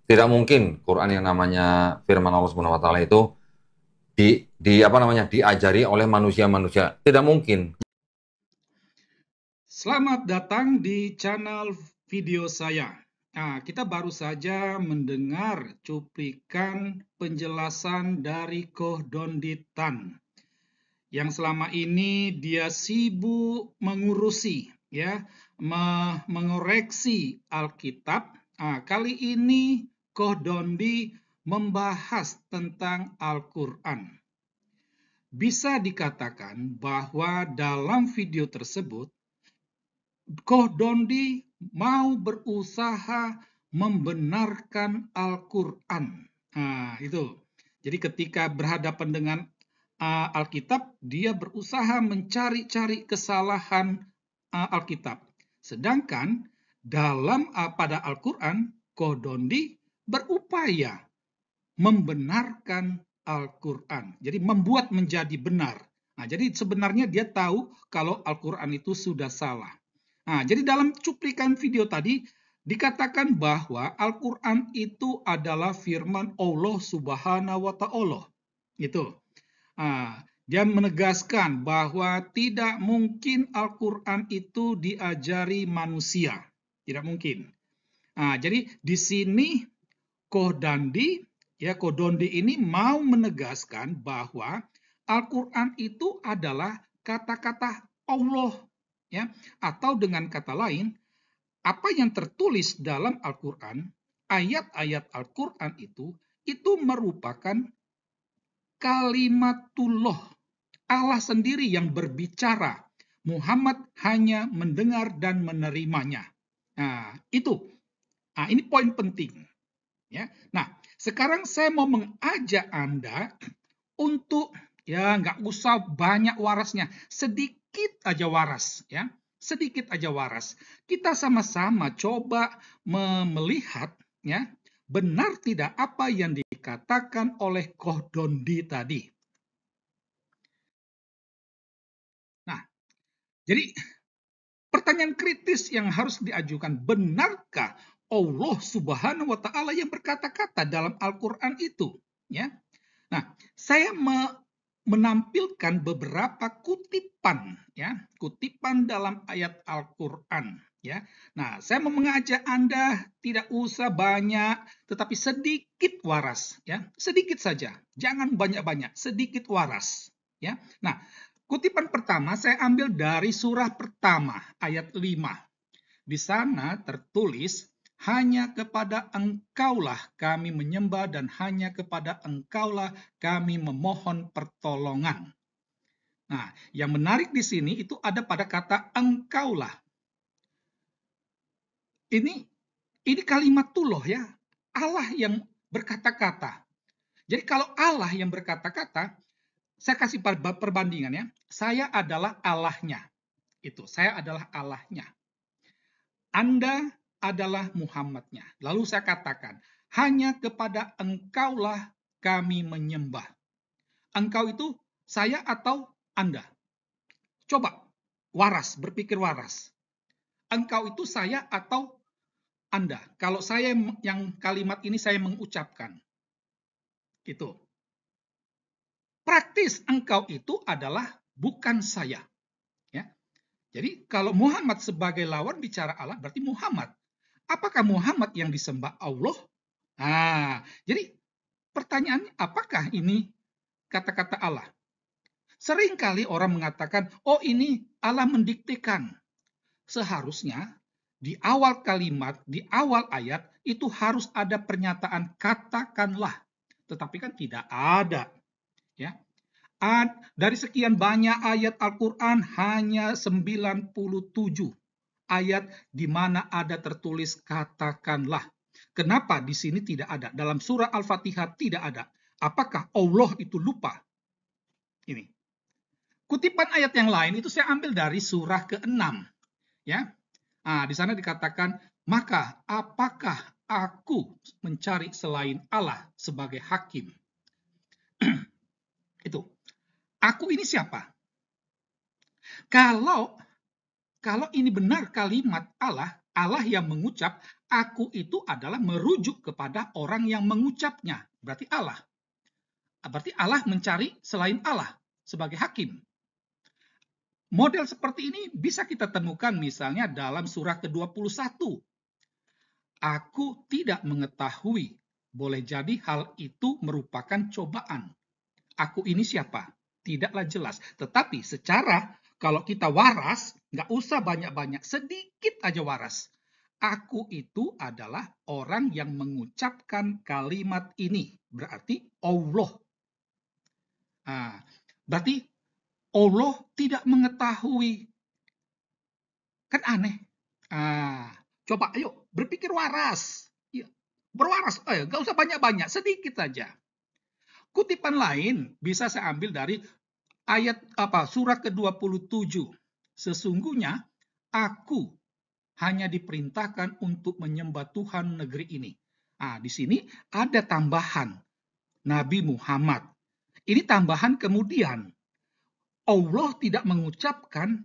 Tidak mungkin Quran yang namanya firman Allah Subhanahu wa taala itu di apa namanya diajari oleh manusia-manusia. Tidak mungkin. Selamat datang di channel video saya. Nah, kita baru saja mendengar cuplikan penjelasan dari Koh Donditan yang selama ini dia sibuk mengurusi ya, mengoreksi Alkitab. Nah, kali ini Koh Dondi membahas tentang Al-Qur'an. Bisa dikatakan bahwa dalam video tersebut Koh Dondi mau berusaha membenarkan Al-Qur'an. Nah, itu. Jadi ketika berhadapan dengan Alkitab, dia berusaha mencari-cari kesalahan Alkitab. Sedangkan dalam pada Al-Qur'an, Koh Dondi berupaya membenarkan Al-Qur'an. Jadi membuat menjadi benar. Nah, jadi sebenarnya dia tahu kalau Al-Qur'an itu sudah salah. Nah, jadi dalam cuplikan video tadi dikatakan bahwa Al-Qur'an itu adalah firman Allah Subhanahu wa taala. Itu. Nah, dia menegaskan bahwa tidak mungkin Al-Qur'an itu diajari manusia. Tidak mungkin. Nah, jadi di sini Koh Dondi ini mau menegaskan bahwa Al-Qur'an itu adalah kata-kata Allah, ya, atau dengan kata lain, apa yang tertulis dalam Al-Qur'an, ayat-ayat Al-Qur'an itu merupakan kalimatullah, Allah sendiri yang berbicara. Muhammad hanya mendengar dan menerimanya. Nah, itu. Nah, ini poin penting. Ya. Nah, sekarang saya mau mengajak Anda untuk ya nggak usah banyak warasnya, sedikit aja waras ya. Sedikit aja waras. Kita sama-sama coba melihat ya, benar tidak apa yang dikatakan oleh Koh Dondi tadi. Nah, jadi pertanyaan kritis yang harus diajukan, benarkah Allah Subhanahu wa taala yang berkata-kata dalam Al-Qur'an itu, ya? Nah, saya menampilkan beberapa kutipan, ya, kutipan dalam ayat Al-Qur'an, ya. Nah, saya mau mengajak Anda tidak usah banyak, tetapi sedikit waras, ya, sedikit saja, jangan banyak-banyak, sedikit waras, ya. Nah, kutipan pertama saya ambil dari surah pertama ayat 5. Di sana tertulis, hanya kepada Engkaulah kami menyembah dan hanya kepada Engkaulah kami memohon pertolongan. Nah, yang menarik di sini itu ada pada kata Engkaulah. Ini kalimatullah ya, Allah yang berkata-kata. Jadi kalau Allah yang berkata-kata, saya kasih perbandingan ya. Saya adalah Allahnya. Itu, saya adalah Allahnya. Anda adalah Muhammadnya. Lalu saya katakan, hanya kepada Engkaulah kami menyembah. Engkau itu saya atau Anda? Coba waras, berpikir waras. Engkau itu saya atau Anda? Kalau saya yang kalimat ini saya mengucapkan. Itu. Praktis engkau itu adalah bukan saya. Ya. Jadi kalau Muhammad sebagai lawan bicara Allah berarti Muhammad. Apakah Muhammad yang disembah Allah? Nah, jadi pertanyaannya apakah ini kata-kata Allah? Seringkali orang mengatakan, oh ini Allah mendiktekan. Seharusnya di awal kalimat, di awal ayat, itu harus ada pernyataan katakanlah. Tetapi kan tidak ada. Ya. Dari sekian banyak ayat Al-Quran, hanya 97 ayat di mana ada tertulis katakanlah. Kenapa di sini tidak ada? Dalam surah Al-Fatihah tidak ada. Apakah Allah itu lupa? Ini. Kutipan ayat yang lain itu saya ambil dari surah ke-6. Ya. Nah, di sana dikatakan, maka apakah aku mencari selain Allah sebagai hakim? Itu. Aku ini siapa? Kalau ini benar kalimat Allah, Allah yang mengucap, aku itu adalah merujuk kepada orang yang mengucapnya. Berarti Allah. Berarti Allah mencari selain Allah sebagai hakim. Model seperti ini bisa kita temukan misalnya dalam surah ke-21. Aku tidak mengetahui, boleh jadi hal itu merupakan cobaan. Aku ini siapa? Tidaklah jelas. Tetapi secara kalau kita waras, nggak usah banyak-banyak, sedikit aja waras. Aku itu adalah orang yang mengucapkan kalimat ini. Berarti Allah. Nah, berarti Allah tidak mengetahui. Kan aneh. Coba ayo berpikir waras. Ya, berwaras, nggak usah banyak-banyak, sedikit aja. Kutipan lain bisa saya ambil dari ayat surah ke-27. Sesungguhnya aku hanya diperintahkan untuk menyembah Tuhan negeri ini. Di sini ada tambahan Nabi Muhammad. Ini tambahan kemudian. Allah tidak mengucapkan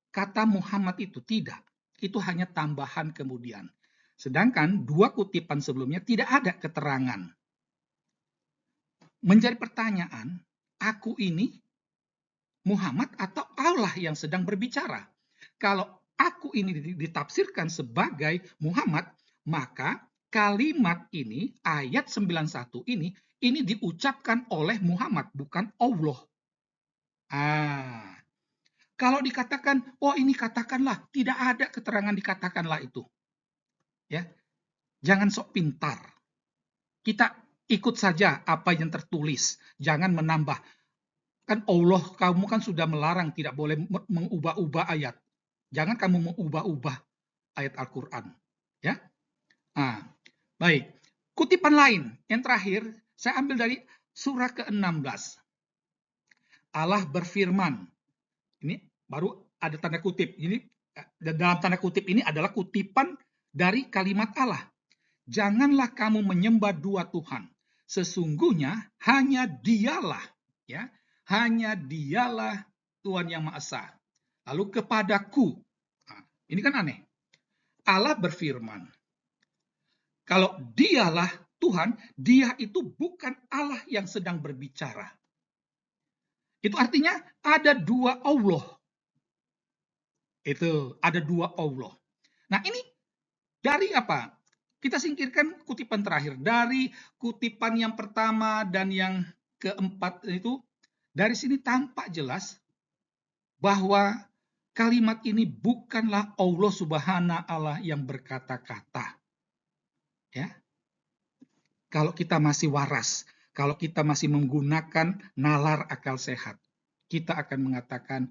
kata Muhammad itu, tidak. Itu hanya tambahan kemudian. Sedangkan dua kutipan sebelumnya tidak ada keterangan. Menjadi pertanyaan, aku ini Muhammad atau Allah yang sedang berbicara? Kalau aku ini ditafsirkan sebagai Muhammad, maka kalimat ini, ayat 91 ini diucapkan oleh Muhammad, bukan Allah. Kalau dikatakan, ini katakanlah, tidak ada keterangan dikatakanlah itu. Ya, jangan sok pintar. Kita ikut saja apa yang tertulis, jangan menambah. Kan Allah, kamu kan sudah melarang tidak boleh mengubah-ubah ayat. Jangan kamu mengubah-ubah ayat Al-Quran. Ya, baik. Kutipan lain, yang terakhir, saya ambil dari surah ke-16. Allah berfirman, ini baru ada tanda kutip. Ini dalam tanda kutip ini adalah kutipan dari kalimat Allah. Janganlah kamu menyembah dua Tuhan. Sesungguhnya hanya Dialah, ya, hanya Dialah Tuhan yang Maha Esa. Lalu kepadaku, ini kan aneh. Allah berfirman, kalau Dialah Tuhan, Dia itu bukan Allah yang sedang berbicara. Itu artinya ada dua Allah. Itu ada dua Allah. Nah, ini dari apa? Kita singkirkan kutipan terakhir. Dari kutipan yang pertama dan yang keempat itu, dari sini tampak jelas bahwa kalimat ini bukanlah Allah Subhanahu Allah yang berkata-kata. Ya. Kalau kita masih waras, kalau kita masih menggunakan nalar akal sehat, kita akan mengatakan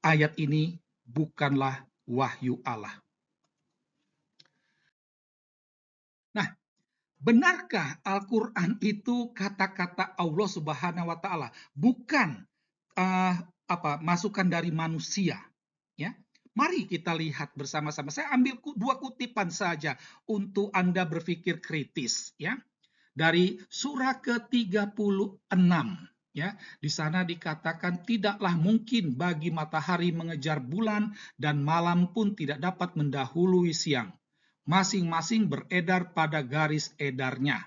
ayat ini bukanlah wahyu Allah. Nah, benarkah Al-Quran itu kata-kata Allah Subhanahu wa Ta'ala, bukan masukan dari manusia? Ya, mari kita lihat bersama-sama. Saya ambil dua kutipan saja untuk Anda berpikir kritis. Ya, dari surah ke-36. Ya, di sana dikatakan tidaklah mungkin bagi matahari mengejar bulan dan malam pun tidak dapat mendahului siang. Masing-masing beredar pada garis edarnya.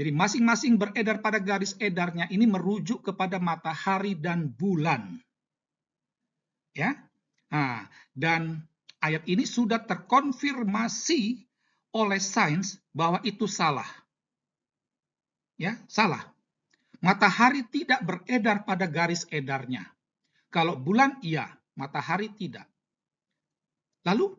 Jadi masing-masing beredar pada garis edarnya ini merujuk kepada matahari dan bulan. Ya. Dan ayat ini sudah terkonfirmasi oleh sains bahwa itu salah. Ya, salah. Matahari tidak beredar pada garis edarnya. Kalau bulan iya, matahari tidak. Lalu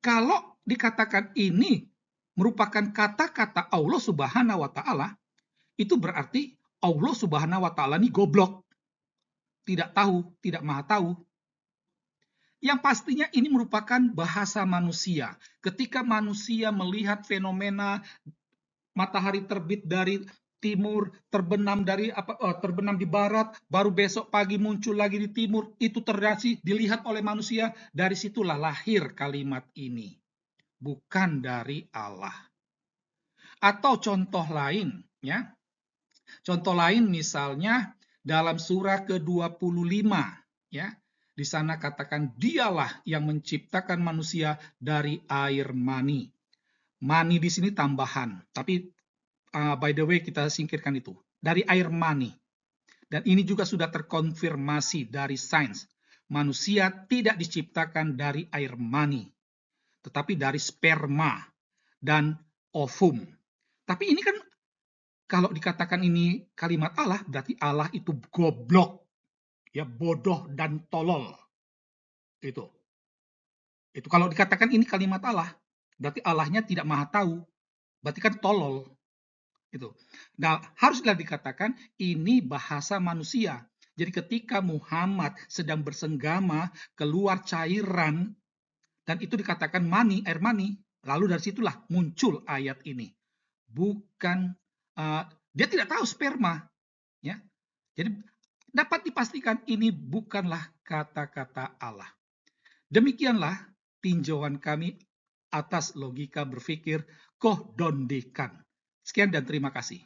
kalau dikatakan ini merupakan kata-kata Allah Subhanahu wa Ta'ala, itu berarti Allah Subhanahu wa Ta'ala ini goblok. Tidak tahu, tidak maha tahu. Yang pastinya ini merupakan bahasa manusia. Ketika manusia melihat fenomena matahari terbit dari timur, terbenam di barat, baru besok pagi muncul lagi di timur, itu terjadi dilihat oleh manusia, dari situlah lahir kalimat ini, bukan dari Allah. Atau contoh lain, ya. Contoh lain misalnya dalam surah ke-25, ya. Di sana katakan dialah yang menciptakan manusia dari air mani. Mani di sini tambahan, tapi by the way kita singkirkan itu. Dari air mani. Dan ini juga sudah terkonfirmasi dari sains. Manusia tidak diciptakan dari air mani, tetapi dari sperma dan ovum. Tapi ini kan kalau dikatakan ini kalimat Allah, berarti Allah itu goblok, ya bodoh dan tolol. Itu. Itu kalau dikatakan ini kalimat Allah, berarti Allahnya tidak maha tahu, berarti kan tolol. Itu. Nah, haruslah dikatakan ini bahasa manusia. Jadi ketika Muhammad sedang bersenggama keluar cairan dan itu dikatakan mani, air mani, lalu dari situlah muncul ayat ini. Bukan dia tidak tahu sperma, ya. Jadi dapat dipastikan ini bukanlah kata-kata Allah. Demikianlah tinjauan kami atas logika berpikir Koh Dondekan. Sekian dan terima kasih.